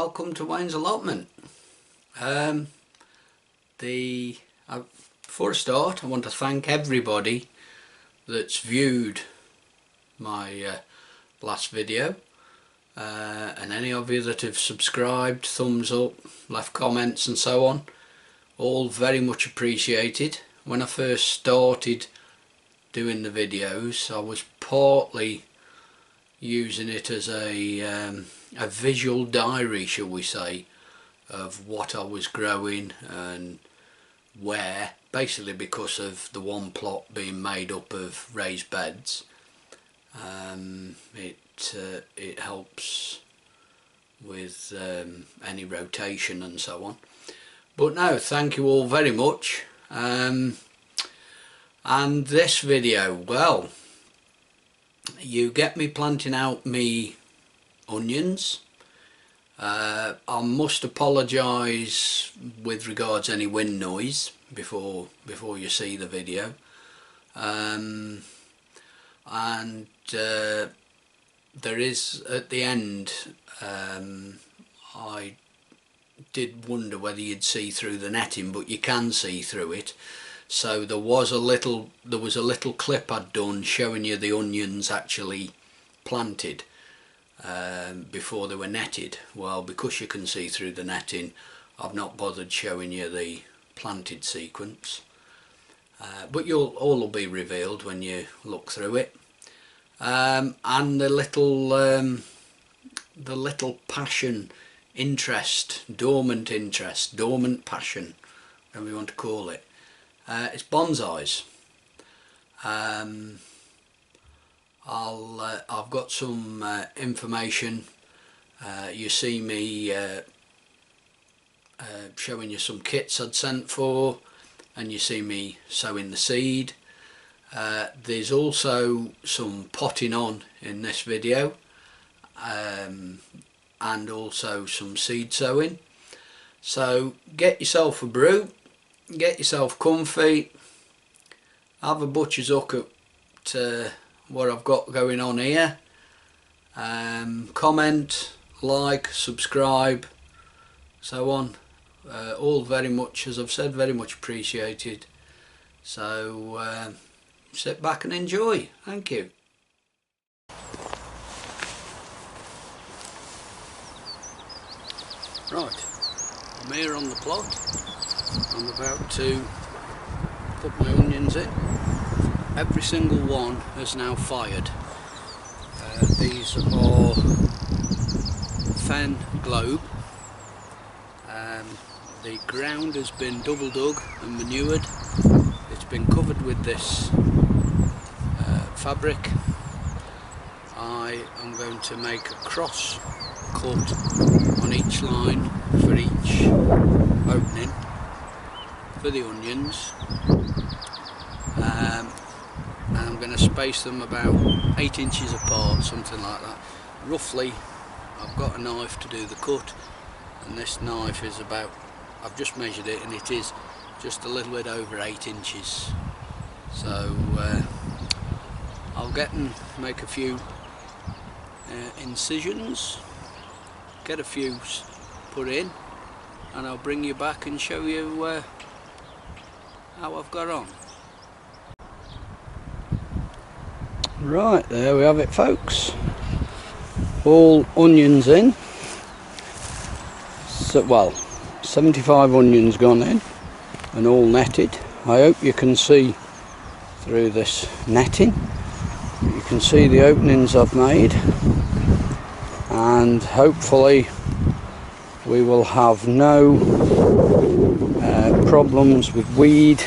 welcome to Wayne's Allotment. Before I start, I want to thank everybody that's viewed my last video, and any of you that have subscribed, thumbs up, left comments and so on, all very much appreciated. When I first started doing the videos, I was partly using it as a visual diary, shall we say, of what I was growing and where, basically because of the one plot being made up of raised beds. It helps with any rotation and so on. But no, thank you all very much. And this video, well, you get me planting out me onions. I must apologise with regards any wind noise before you see the video, and there is at the end, I did wonder whether you'd see through the netting, but you can see through it. So there was a little clip I'd done showing you the onions actually planted before they were netted. Well, because you can see through the netting, I've not bothered showing you the planted sequence, but all will be revealed when you look through it. And the little passion interest, dormant passion, whatever you want to call it. It's bonsais. I've got some information. You see me showing you some kits I'd sent for, and you see me sowing the seed. There's also some potting on in this video, and also some seed sowing. So get yourself a brew, get yourself comfy, have a butcher's hook at what I've got going on here. Comment, like, subscribe, so on. All very much, as I've said, very much appreciated. So sit back and enjoy. Thank you. Right, I'm here on the plot. I'm about to put my onions in. Every single one has now fired. These are fen globe. The ground has been double dug and manured. It's been covered with this fabric. I am going to make a cross cut on each line for each opening for the onions, and I'm going to space them about 8 inches apart, something like that. Roughly, I've got a knife to do the cut, and this knife is about, I've just measured it, and it is just a little bit over 8 inches. So I'll get and make a few incisions, get a few put in, and I'll bring you back and show you how I've got on. Right, there we have it, folks. All onions in. So, well, 75 onions gone in and all netted. I hope you can see through this netting. You can see the openings I've made, and hopefully we will have no problems with weed,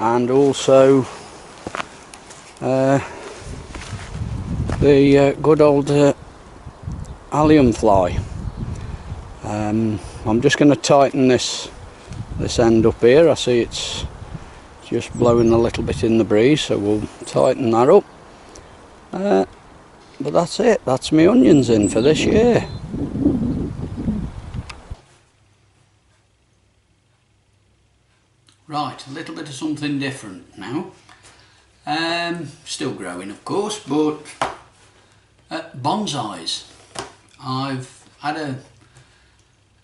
and also the good old allium fly. I'm just going to tighten this end up here. I see it's just blowing a little bit in the breeze, so we'll tighten that up. But that's it. That's my onions in for this year. Right, a little bit of something different now. Still growing, of course, but bonsais. I've had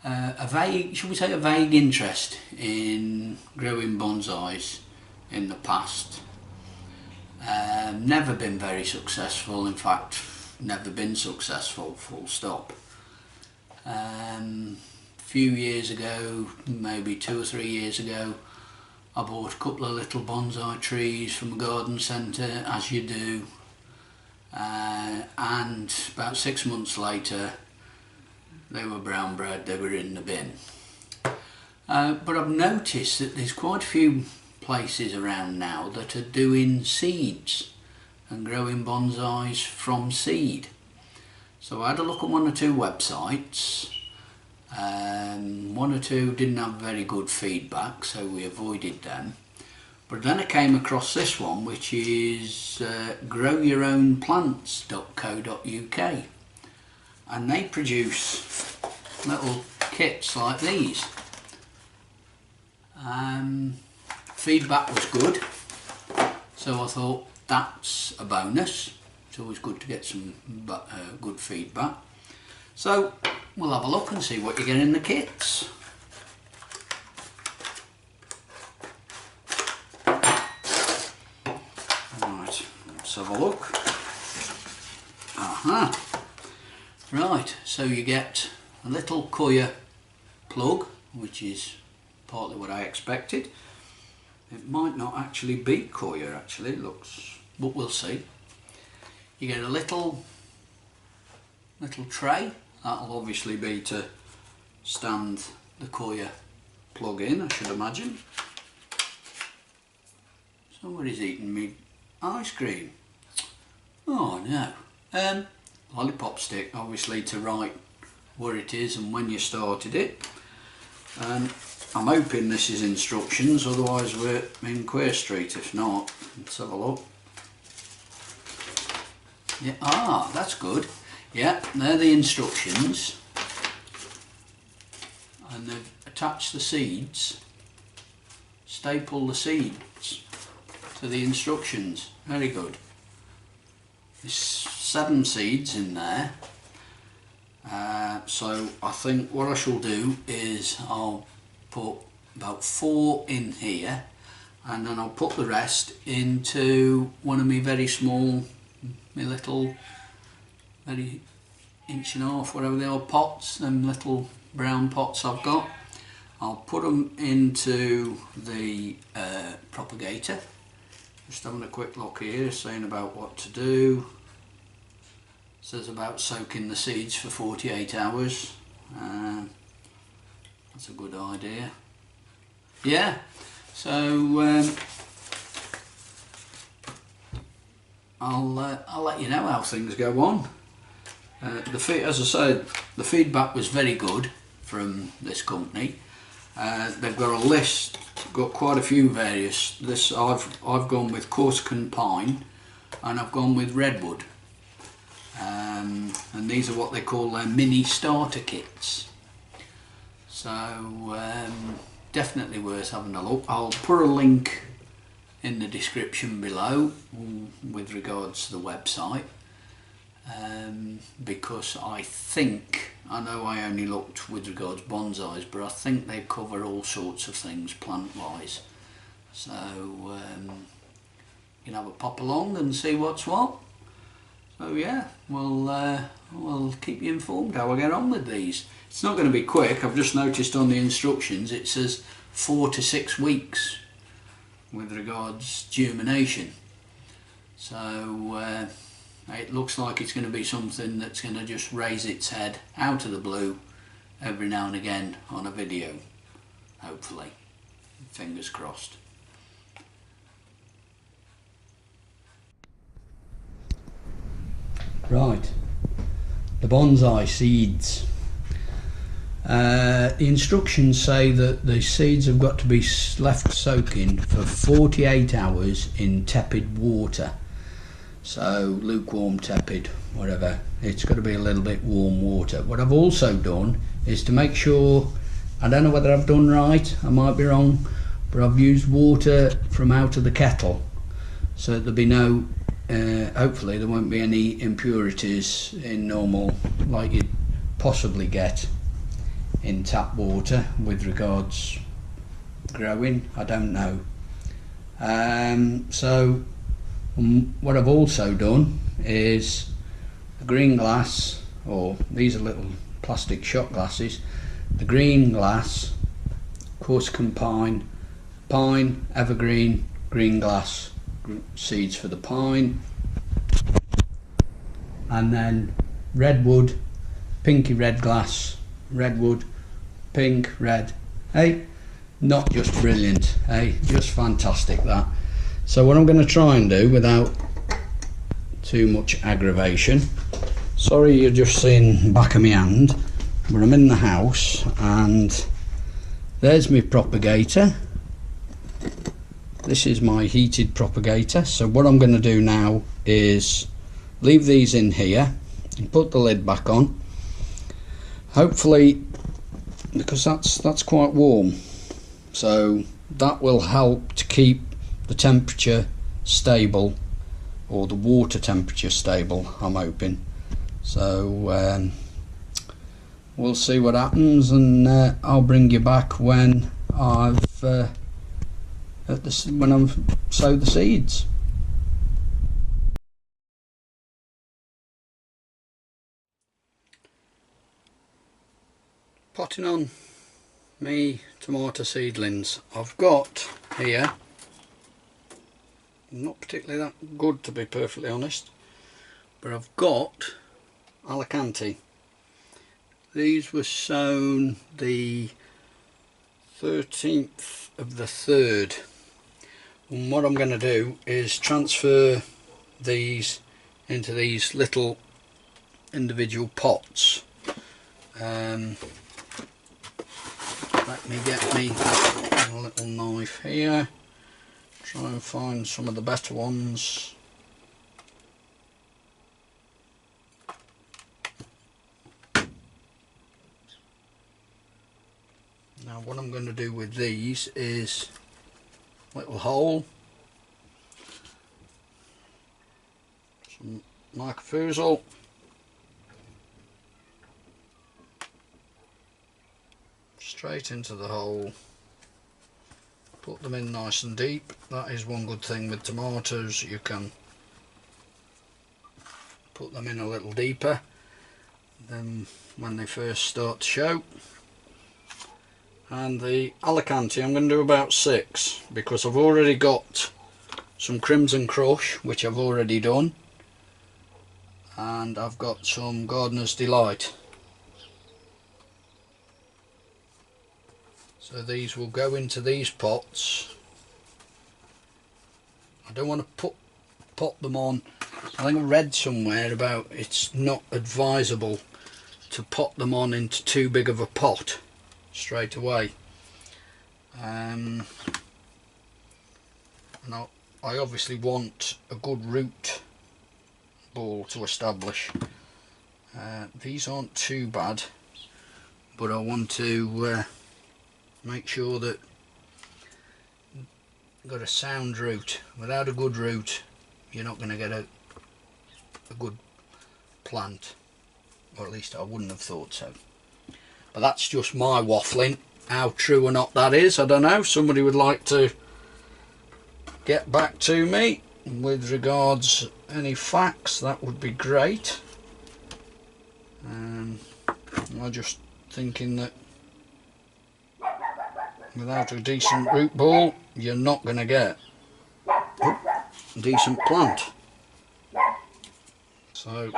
a vague, shall we say, a vague interest in growing bonsais in the past. Never been very successful, in fact never been successful, full stop. A few years ago, maybe 2 or 3 years ago, I bought a couple of little bonsai trees from a garden centre, as you do, and about 6 months later they were brown bread, they were in the bin. But I've noticed that there's quite a few places around now that are doing seeds and growing bonsais from seed. So I had a look at 1 or 2 websites. 1 or 2 didn't have very good feedback, so we avoided them. But then I came across this one, which is growyourownplants.co.uk, and they produce little kits like these. Feedback was good, so I thought that's a bonus. It's always good to get some good feedback. So we'll have a look and see what you get in the kits. Right, let's have a look. Aha! Right, so you get a little coir plug, which is partly what I expected. It might not actually be coir, actually, it looks, but we'll see. You get a little tray. That'll obviously be to stand the coir plug in, I should imagine. Somebody's eating me ice cream. Oh no. Lollipop stick, obviously, to write where it is and when you started it. I'm hoping this is instructions, otherwise we're in Queer Street. If not, let's have a look. Yeah, that's good. Yeah, they're the instructions, and they've attached the seeds, staple the seeds to the instructions. Very good. There's 7 seeds in there, so I think what I shall do is I'll put about 4 in here, and then I'll put the rest into one of my very small, my little, very 1.5 inch, whatever they are, pots, them little brown pots I've got. I'll put them into the propagator. Just having a quick look here, saying about what to do. It says about soaking the seeds for 48 hours. That's a good idea. Yeah, so I'll let you know how things go on. As I said, the feedback was very good from this company. They've got a list, got quite a few various. I've gone with Corsican pine, and I've gone with redwood. And these are what they call their mini starter kits. So definitely worth having a look. I'll put a link in the description below with regards to the website, because I know I only looked with regards bonsais, but I think they cover all sorts of things plant wise, so you can have a pop along and see what's what. So yeah, we'll keep you informed how I get on with these. It's not going to be quick. I've just noticed on the instructions it says 4 to 6 weeks with regards germination, so it looks like it's going to be something that's going to just raise its head out of the blue every now and again on a video, hopefully, fingers crossed. Right, the bonsai seeds. The instructions say that the seeds have got to be left soaking for 48 hours in tepid water. So lukewarm, tepid, whatever, it's got to be a little bit warm water. What I've also done is to make sure, I don't know whether I've done right, I might be wrong, but I've used water from out of the kettle, so there'll be no, hopefully there won't be any impurities in normal, like you'd possibly get in tap water with regards growing, I don't know. So what I've also done is the green glass, or these are little plastic shot glasses, the green glass, Corsican pine, pine, evergreen, green glass, seeds for the pine, and then redwood, pinky red glass, redwood, pink, red. Hey, not just brilliant, hey, just fantastic that. So what I'm going to try and do without too much aggravation, sorry you're just seeing the back of my hand, but I'm in the house and there's my propagator. This is my heated propagator. So what I'm going to do now is leave these in here and put the lid back on, hopefully, because that's quite warm, so that will help to keep the temperature stable, or the water temperature stable, I'm hoping. So we'll see what happens, and I'll bring you back when I've when I've sowed the seeds. Potting on me tomato seedlings. I've got here, not particularly that good to be perfectly honest, but I've got Alicante. These were sown the 13th of the 3rd, and what I'm going to do is transfer these into these little individual pots. Let me get me a little knife here, try and find some of the better ones. Now what I'm going to do with these is little hole, some microfusel, straight into the hole, put them in nice and deep. That is one good thing with tomatoes, you can put them in a little deeper than when they first start to show. And the Alicante, I'm going to do about 6, because I've already got some Crimson Crush, which I've already done, and I've got some Gardener's Delight. So these will go into these pots. I don't want to pot them on. I think I read somewhere about it's not advisable to pot them on into too big of a pot straight away. And I obviously want a good root ball to establish. These aren't too bad, but I want to make sure that I've got a sound root. Without a good root, you're not going to get a good plant, or at least I wouldn't have thought so. But that's just my waffling. How true or not that is, I don't know. Somebody would like to get back to me with regards any facts, that would be great. I'm just thinking that without a decent root ball, you're not going to get a decent plant. So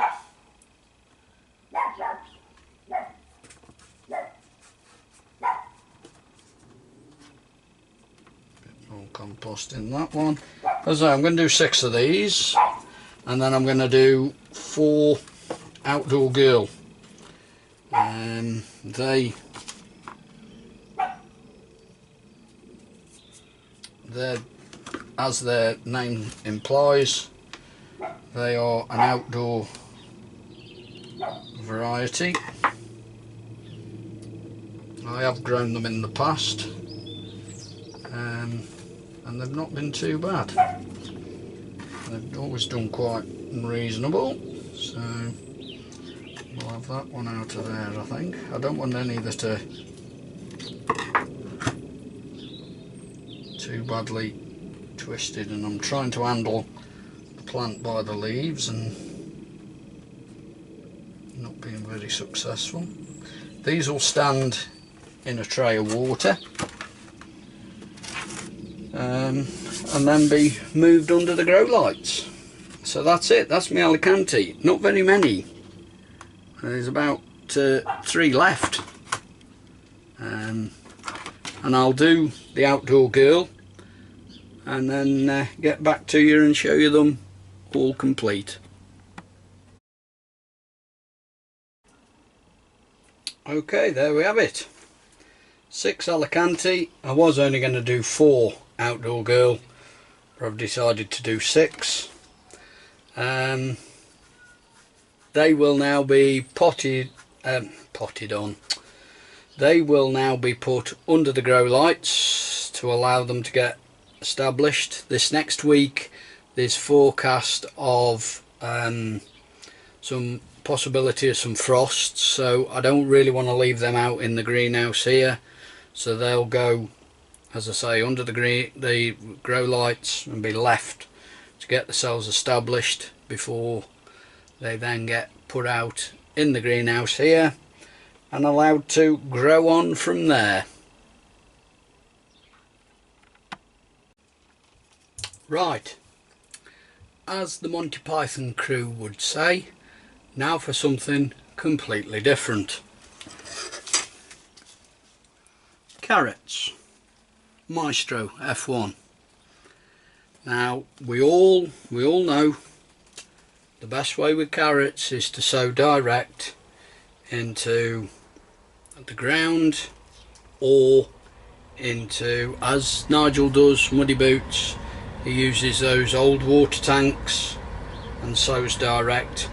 more compost in that one. As I'm going to do 6 of these, and then I'm going to do 4 Outdoor Girl. They're, as their name implies, they are an outdoor variety. I have grown them in the past, and they've not been too bad. They've always done quite reasonable, so We'll have that one out of there, I think. I don't want any that are too badly twisted, and I'm trying to handle the plant by the leaves and not being very successful. These will stand in a tray of water and then be moved under the grow lights. So that's it, that's my Alicante. Not very many. There's about 3 left. And I'll do the outdoor girl and then get back to you and show you them all complete. Okay, there we have it. 6 Alicante. I was only going to do 4 outdoor girl, but I've decided to do 6. They will now be potted on. They will now be put under the grow lights to allow them to get established. This next week there's forecast of some possibility of some frosts, so I don't really want to leave them out in the greenhouse here, so they'll go, as I say, under the grow lights and be left to get themselves established before they then get put out in the greenhouse here and allowed to grow on from there. Right, as the Monty Python crew would say, now for something completely different. Carrots. Maestro F1. Now we all know the best way with carrots is to sow direct into the ground or into, as Nigel does, muddy boots. He uses those old water tanks and sows direct.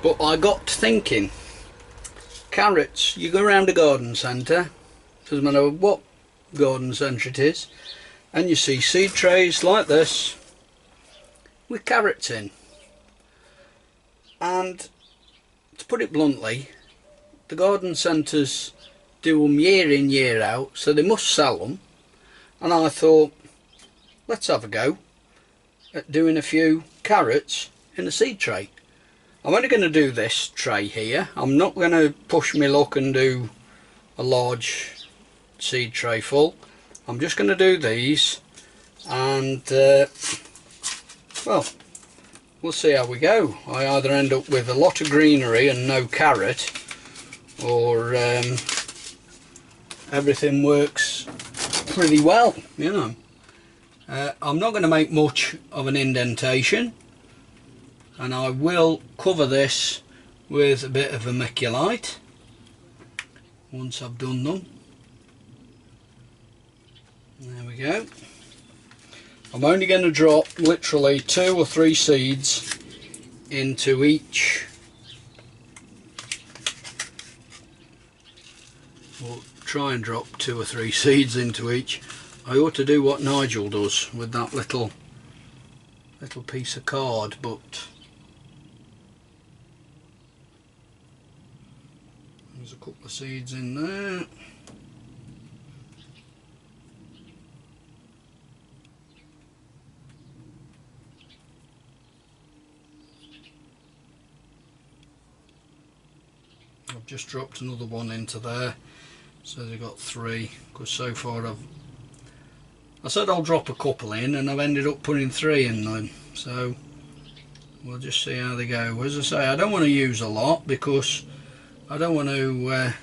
But I got to thinking, carrots, you go around a garden centre, doesn't matter what garden centre it is, and you see seed trays like this with carrots in. And to put it bluntly, the garden centres do them year in, year out, so they must sell them. And I thought, let's have a go at doing a few carrots in a seed tray. I'm only going to do this tray here. I'm not going to push my luck and do a large seed tray full. I'm just going to do these, and well, we'll see how we go. I either end up with a lot of greenery and no carrot, or everything works pretty well, you know. I'm not going to make much of an indentation, and I will cover this with a bit of vermiculite once I've done them. There we go. I'm only going to drop literally 2 or 3 seeds into each. We'll try and drop 2 or 3 seeds into each. I ought to do what Nigel does with that little piece of card, but there's a couple of seeds in there. I've just dropped another one into there, so they've got 3, because so far I said I'll drop a couple in and I've ended up putting 3 in them, so we'll just see how they go. As I say, I don't want to use a lot because I don't want to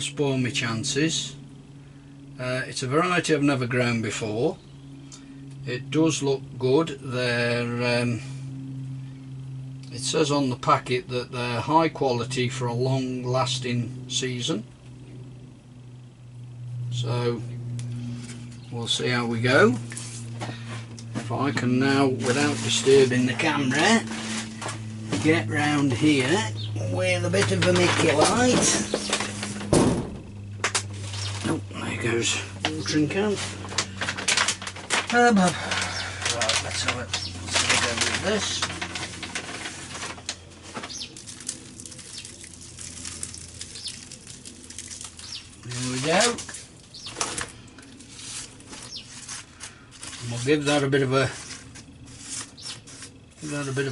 spoil my chances. It's a variety I've never grown before. It does look good. It says on the packet that they're high quality for a long lasting season, so we'll see how we go. If I can now, without disturbing the camera, get round here with a bit of vermiculite. Oh, there goes the watering can. Right, let's have it. Let's go with this. We'll give that a bit of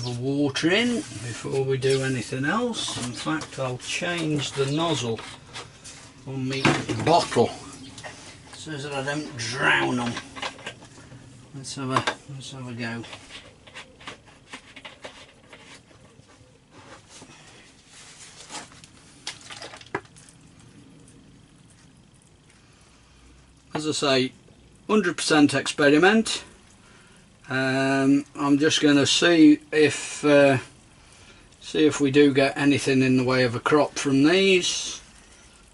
a water in before we do anything else. In fact, I'll change the nozzle on my bottle so that I don't drown them. Let's have a go. As I say, 100% experiment. I'm just going to see if we do get anything in the way of a crop from these,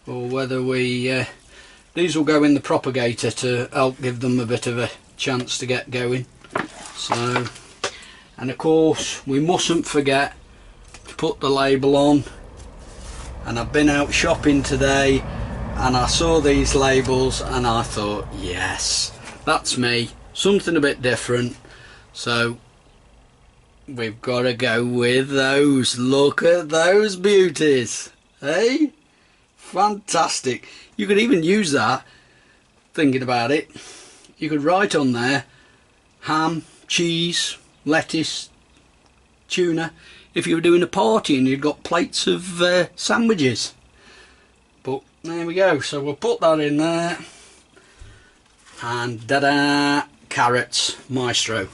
or whether these will go in the propagator to help give them a bit of a chance to get going. So, and of course we mustn't forget to put the label on. And I've been out shopping today and I saw these labels and I thought, yes, that's me, something a bit different. So we've got to go with those. Look at those beauties, hey? Fantastic. You could even use that, thinking about it, you could write on there ham, cheese, lettuce, tuna, if you were doing a party and you'd got plates of sandwiches. But there we go, so we'll put that in there, and da-da, carrots maestro,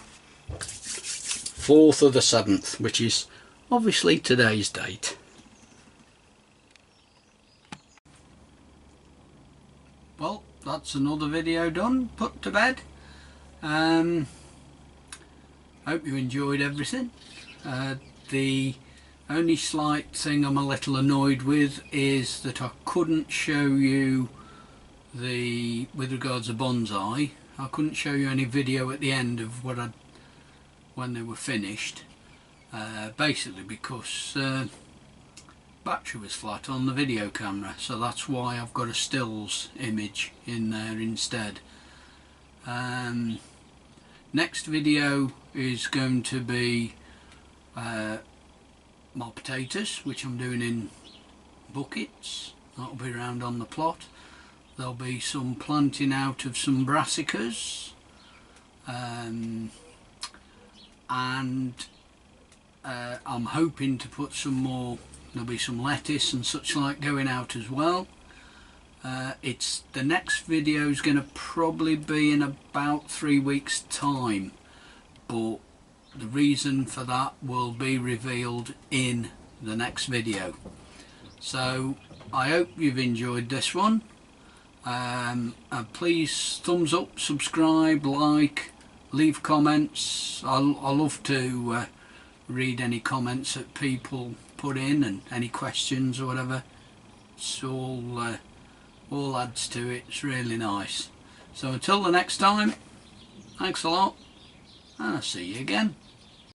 4th of the 7th, which is obviously today's date. Well, that's another video done, put to bed. Hope you enjoyed everything. The only slight thing I'm a little annoyed with is that I couldn't show you with regards to bonsai, I couldn't show you any video at the end of when they were finished, basically because battery was flat on the video camera, so that's why I've got a stills image in there instead. Next video is going to be my potatoes, which I'm doing in buckets. That'll be around on the plot. There'll be some planting out of some brassicas, and I'm hoping to put some more. There'll be some lettuce and such like going out as well. The next video is going to probably be in about 3 weeks time, but the reason for that will be revealed in the next video. So I hope you've enjoyed this one, and please thumbs up, subscribe, like, leave comments. I love to read any comments that people put in and any questions or whatever. It's all adds to it. It's really nice. So until the next time, thanks a lot, and I'll see you again.